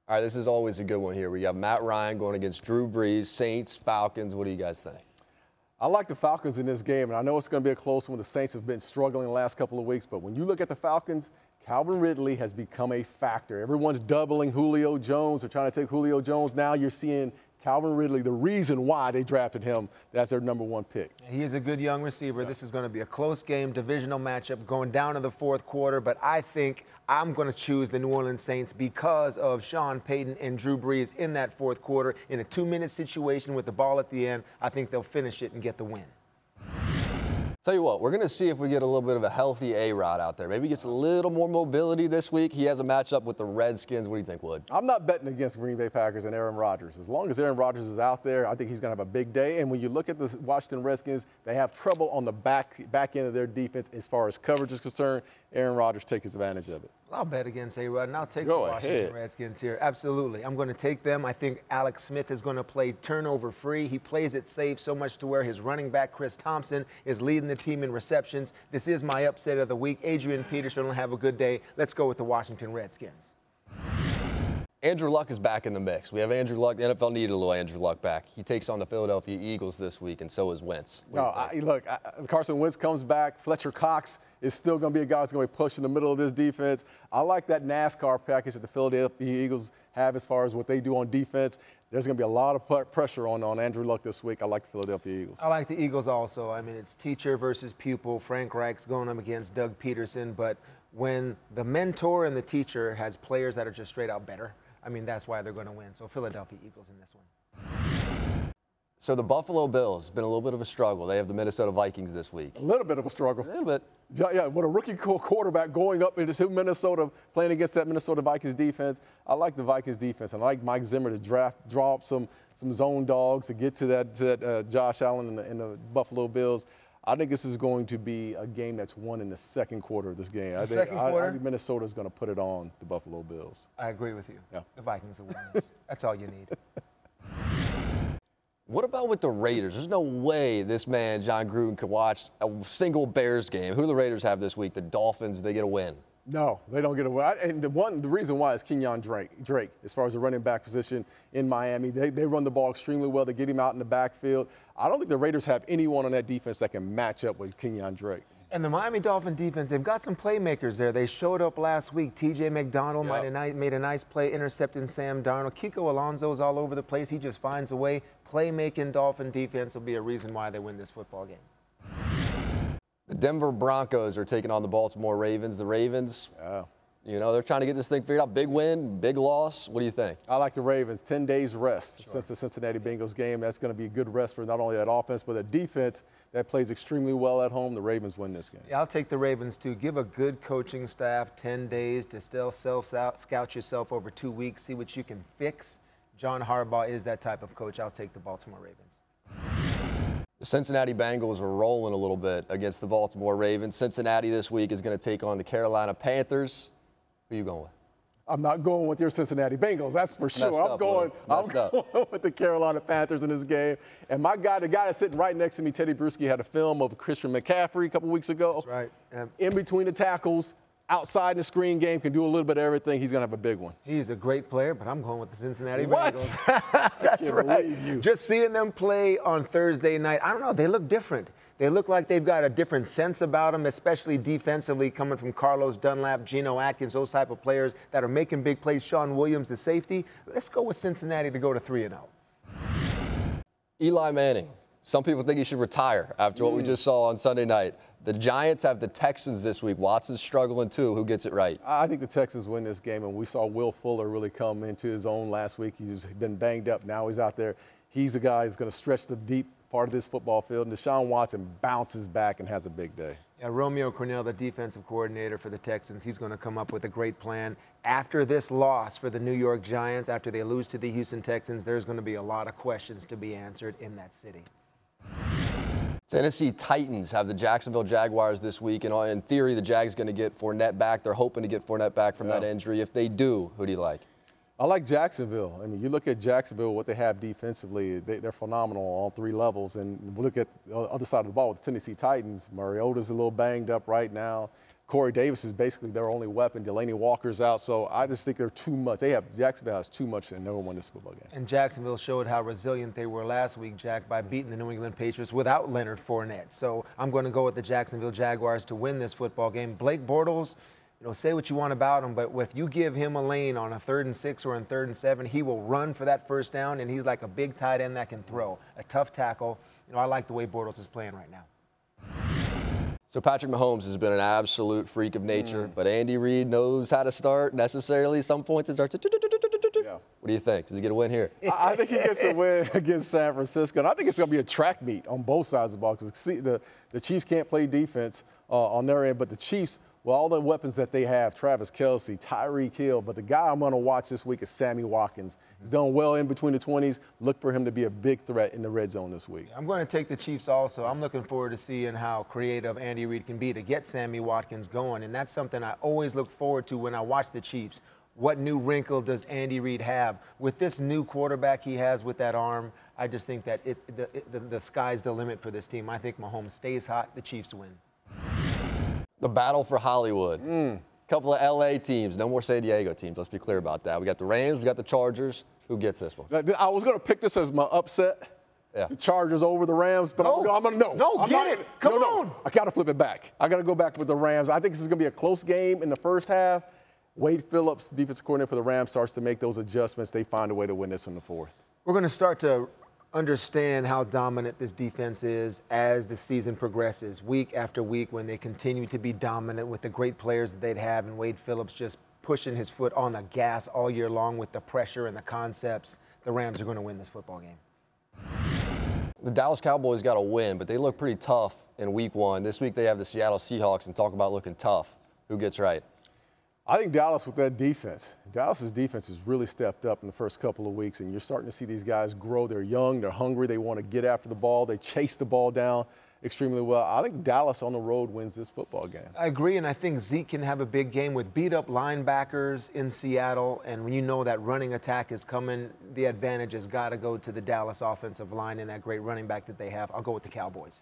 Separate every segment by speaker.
Speaker 1: All right, this is always a good one here. We got Matt Ryan going against Drew Brees, Saints, Falcons. What do you guys think?
Speaker 2: I like the Falcons in this game, and I know it's going to be a close one. The Saints have been struggling the last couple of weeks, but when you look at the Falcons, Calvin Ridley has become a factor. Everyone's doubling Julio Jones. They're trying to take Julio Jones. Now you're seeing Calvin Ridley, the reason why they drafted him. That's their #1 pick.
Speaker 3: He is a good young receiver. This is going to be a close game, divisional matchup going down to the fourth quarter, but I think I'm going to choose the New Orleans Saints because of Sean Payton and Drew Brees in that fourth quarter. In a 2-minute situation with the ball at the end, I think they'll finish it and get the win.
Speaker 1: Tell you what, we're going to see if we get a little bit of a healthy A-Rod out there. Maybe he gets a little more mobility this week. He has a matchup with the Redskins. What do you think, Wood?
Speaker 2: I'm not betting against Green Bay Packers and Aaron Rodgers. As long as Aaron Rodgers is out there, I think he's going to have a big day. And when you look at the Washington Redskins, they have trouble on the back end of their defense as far as coverage is concerned. Aaron Rodgers takes advantage of it.
Speaker 3: I'll bet against A-Rod, and I'll take the Washington Redskins here. Absolutely. I'm going to take them. I think Alex Smith is going to play turnover-free. He plays it safe so much to where his running back, Chris Thompson, is leading the team in receptions. This is my upset of the week. Adrian Peterson will have a good day. Let's go with the Washington Redskins.
Speaker 1: Andrew Luck is back in the mix. We have Andrew Luck. The NFL needed a little Andrew Luck back. He takes on the Philadelphia Eagles this week, and so is Wentz.
Speaker 2: Look, Carson Wentz comes back. Fletcher Cox is still going to be a guy who's going to be pushed in the middle of this defense. I like that NASCAR package that the Philadelphia Eagles have as far as what they do on defense. There's going to be a lot of pressure on Andrew Luck this week. I like the Philadelphia Eagles.
Speaker 3: I like the Eagles also. I mean, it's teacher versus pupil. Frank Reich's going up against Doug Peterson. But when the mentor and the teacher has players that are just straight out better, I mean, that's why they're going to win. So Philadelphia Eagles in this one.
Speaker 1: So the Buffalo Bills, been a little bit of a struggle. They have the Minnesota Vikings this week.
Speaker 2: A little bit of a struggle.
Speaker 1: A little bit.
Speaker 2: Yeah, with a rookie quarterback going up into Minnesota, playing against that Minnesota Vikings defense. I like the Vikings defense. I like Mike Zimmer to draw up some zone dogs to get to that Josh Allen and the Buffalo Bills. I think this is going to be a game that's won in the second quarter of this game. I think Minnesota is going to put it on the Buffalo Bills.
Speaker 3: I agree with you.
Speaker 2: Yeah.
Speaker 3: The Vikings will win this. That's all you need.
Speaker 1: What about with the Raiders? There's no way this man, John Gruden, could watch a single Bears game. Who do the Raiders have this week? The Dolphins, they get a win. No, they don't get a win. And the reason why is Kenyon Drake, as far as the running back position in Miami. They run the ball extremely well. They get him out in the backfield. I don't think the Raiders have anyone on that defense that can match up with Kenyon Drake.
Speaker 3: And the Miami Dolphin defense, they've got some playmakers there. They showed up last week. T.J. McDonald made a nice play intercepting Sam Darnold. Kiko Alonso's all over the place. He just finds a way. Playmaking Dolphin defense will be a reason why they win this football game.
Speaker 1: The Denver Broncos are taking on the Baltimore Ravens. The Ravens, you know, they're trying to get this thing figured out. Big win, big loss. What do you think?
Speaker 2: I like the Ravens. 10 days rest since the Cincinnati Bengals game. That's going to be a good rest for not only that offense, but a defense that plays extremely well at home. The Ravens win this game.
Speaker 3: Yeah, I'll take the Ravens, too. Give a good coaching staff 10 days to still scout yourself over 2 weeks, see what you can fix. John Harbaugh is that type of coach. I'll take the Baltimore Ravens.
Speaker 1: The Cincinnati Bengals are rolling a little bit against the Baltimore Ravens. Cincinnati this week is going to take on the Carolina Panthers. Who are you going with?
Speaker 2: I'm not going with your Cincinnati Bengals, that's for sure. I'm going with the Carolina Panthers in this game. And the guy that's sitting right next to me, Tedy Bruschi, had a film of Christian McCaffrey a couple weeks ago.
Speaker 3: That's right.
Speaker 2: In between the tackles, outside in the screen game, can do a little bit of everything. He's going to have a big one.
Speaker 3: He's a great player, but I'm going with the Cincinnati Bengals.
Speaker 2: What?
Speaker 3: That's right. Just seeing them play on Thursday night, I don't know, they look different. They look like they've got a different sense about them, especially defensively, coming from Carlos Dunlap, Geno Atkins, those type of players that are making big plays. Sean Williams, the safety. Let's go with Cincinnati to go to 3-0.
Speaker 1: Eli Manning. Some people think he should retire after what we just saw on Sunday night. The Giants have the Texans this week. Watson's struggling too. Who gets it right?
Speaker 2: I think the Texans win this game, and we saw Will Fuller really come into his own last week. He's been banged up. Now he's out there. He's a guy who's going to stretch the deep part of this football field. And Deshaun Watson bounces back and has a big day.
Speaker 3: Yeah, Romeo Crennel, the defensive coordinator for the Texans, he's going to come up with a great plan. After this loss for the New York Giants, after they lose to the Houston Texans, there's going to be a lot of questions to be answered in that city.
Speaker 1: Tennessee Titans have the Jacksonville Jaguars this week, and in theory, the Jags going to get Fournette back. They're hoping to get Fournette back from that injury. If they do, who do you like?
Speaker 2: I like Jacksonville. I mean, you look at Jacksonville, what they have defensively, they're phenomenal on all three levels. And we look at the other side of the ball with the Tennessee Titans. Mariota's a little banged up right now. Corey Davis is basically their only weapon. Delaney Walker's out, so I just think they're too much. Jacksonville has too much to never win this football game.
Speaker 3: And Jacksonville showed how resilient they were last week, Jack, by beating the New England Patriots without Leonard Fournette. So I'm going to go with the Jacksonville Jaguars to win this football game. Blake Bortles, say what you want about him, but if you give him a lane on a 3rd and 6 or in 3rd and 7, he will run for that first down, and he's like a big tight end that can throw. A tough tackle. I like the way Bortles is playing right now.
Speaker 1: So Patrick Mahomes has been an absolute freak of nature, but Andy Reid knows how to start necessarily. Some points it starts to What do you think? Does he get a win here?
Speaker 2: I think he gets a win against San Francisco. And I think it's going to be a track meet on both sides of the ball because the Chiefs can't play defense on their end, but the Chiefs, with all the weapons that they have, Travis Kelce, Tyreek Hill, but the guy I'm going to watch this week is Sammy Watkins. He's done well in between the 20s. Look for him to be a big threat in the red zone this week.
Speaker 3: I'm going to take the Chiefs also. I'm looking forward to seeing how creative Andy Reid can be to get Sammy Watkins going, and that's something I always look forward to when I watch the Chiefs. What new wrinkle does Andy Reid have? With this new quarterback he has with that arm, I just think that the sky's the limit for this team. I think Mahomes stays hot, the Chiefs win.
Speaker 1: The battle for Hollywood. Couple of LA teams, no more San Diego teams. Let's be clear about that. We got the Rams, we got the Chargers. Who gets this one?
Speaker 2: I was going to pick this as my upset.
Speaker 1: Yeah.
Speaker 2: The Chargers over the Rams, but I'm going to
Speaker 3: Come on.
Speaker 2: I got to flip it back. I got to go back with the Rams. I think this is going to be a close game in the first half. Wade Phillips, defensive coordinator for the Rams, starts to make those adjustments. They find a way to win this in the fourth.
Speaker 3: We're going to start to understand how dominant this defense is as the season progresses, week after week, when they continue to be dominant with the great players that they'd have, and Wade Phillips just pushing his foot on the gas all year long with the pressure and the concepts. The Rams are going to win this football game.
Speaker 1: The Dallas Cowboys got a win, but they look pretty tough in week 1. This week they have the Seattle Seahawks, and talk about looking tough. Who gets right?
Speaker 2: I think Dallas with that defense. Dallas's defense has really stepped up in the first couple of weeks, and you're starting to see these guys grow. They're young, they're hungry, they want to get after the ball, they chase the ball down extremely well. I think Dallas on the road wins this football game.
Speaker 3: I agree, and I think Zeke can have a big game with beat-up linebackers in Seattle, and when you know that running attack is coming, the advantage has got to go to the Dallas offensive line and that great running back that they have. I'll go with the Cowboys.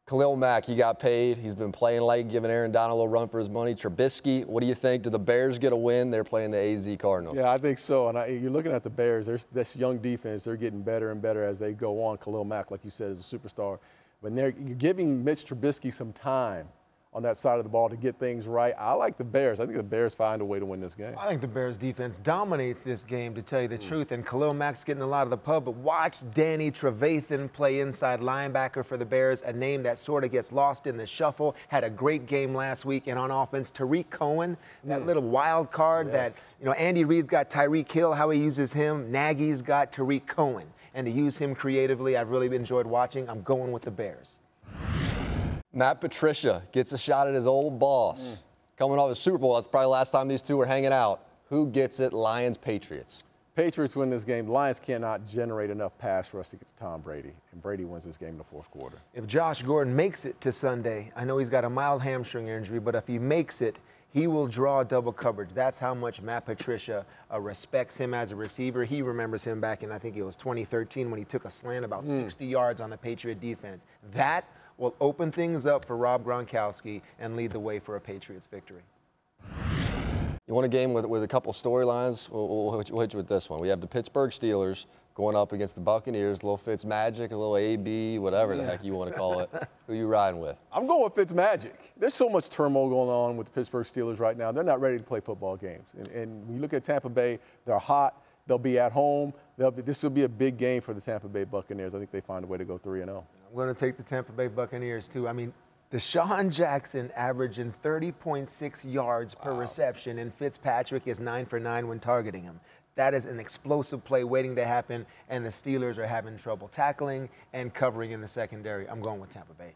Speaker 1: Khalil Mack, he got paid. He's been playing late, giving Aaron Donald a run for his money. Trubisky, what do you think? Do the Bears get a win? They're playing the AZ Cardinals.
Speaker 2: Yeah, I think so. And you're looking at the Bears. There's this young defense. They're getting better and better as they go on. Khalil Mack, like you said, is a superstar. But you're giving Mitch Trubisky some time on that side of the ball to get things right. I like the Bears. I think the Bears find a way to win this game.
Speaker 3: I think the Bears defense dominates this game, to tell you the truth, and Khalil Mack's getting a lot of the pub, but watch Danny Trevathan play inside linebacker for the Bears, a name that sort of gets lost in the shuffle. Had a great game last week, and on offense, Tariq Cohen, that little wild card that, Andy Reid's got Tyreek Hill, how he uses him. Nagy's got Tariq Cohen, and to use him creatively, I've really enjoyed watching. I'm going with the Bears.
Speaker 1: Matt Patricia gets a shot at his old boss. Coming off the Super Bowl, that's probably the last time these two were hanging out. Who gets it? Lions, Patriots.
Speaker 2: Patriots win this game. The Lions cannot generate enough pass for us to get to Tom Brady, and Brady wins this game in the fourth quarter.
Speaker 3: If Josh Gordon makes it to Sunday, I know he's got a mild hamstring injury, but if he makes it, he will draw double coverage. That's how much Matt Patricia respects him as a receiver. He remembers him back in, I think it was 2013, when he took a slant about 60 yards on the Patriot defense. That will open things up for Rob Gronkowski and lead the way for a Patriots victory.
Speaker 1: You want a game with a couple storylines? We'll hit you with this one. We have the Pittsburgh Steelers going up against the Buccaneers. A little Fitzmagic, a little AB, whatever the heck you want to call it. Who you riding with?
Speaker 2: I'm going with Fitzmagic. There's so much turmoil going on with the Pittsburgh Steelers right now. They're not ready to play football games. And when you look at Tampa Bay, they're hot. They'll be at home. This will be a big game for the Tampa Bay Buccaneers. I think they find a way to go 3-0.
Speaker 3: I'm going to take the Tampa Bay Buccaneers, too. I mean, Deshaun Jackson averaging 30.6 yards per reception, and Fitzpatrick is 9 for 9 when targeting him. That is an explosive play waiting to happen, and the Steelers are having trouble tackling and covering in the secondary. I'm going with Tampa Bay.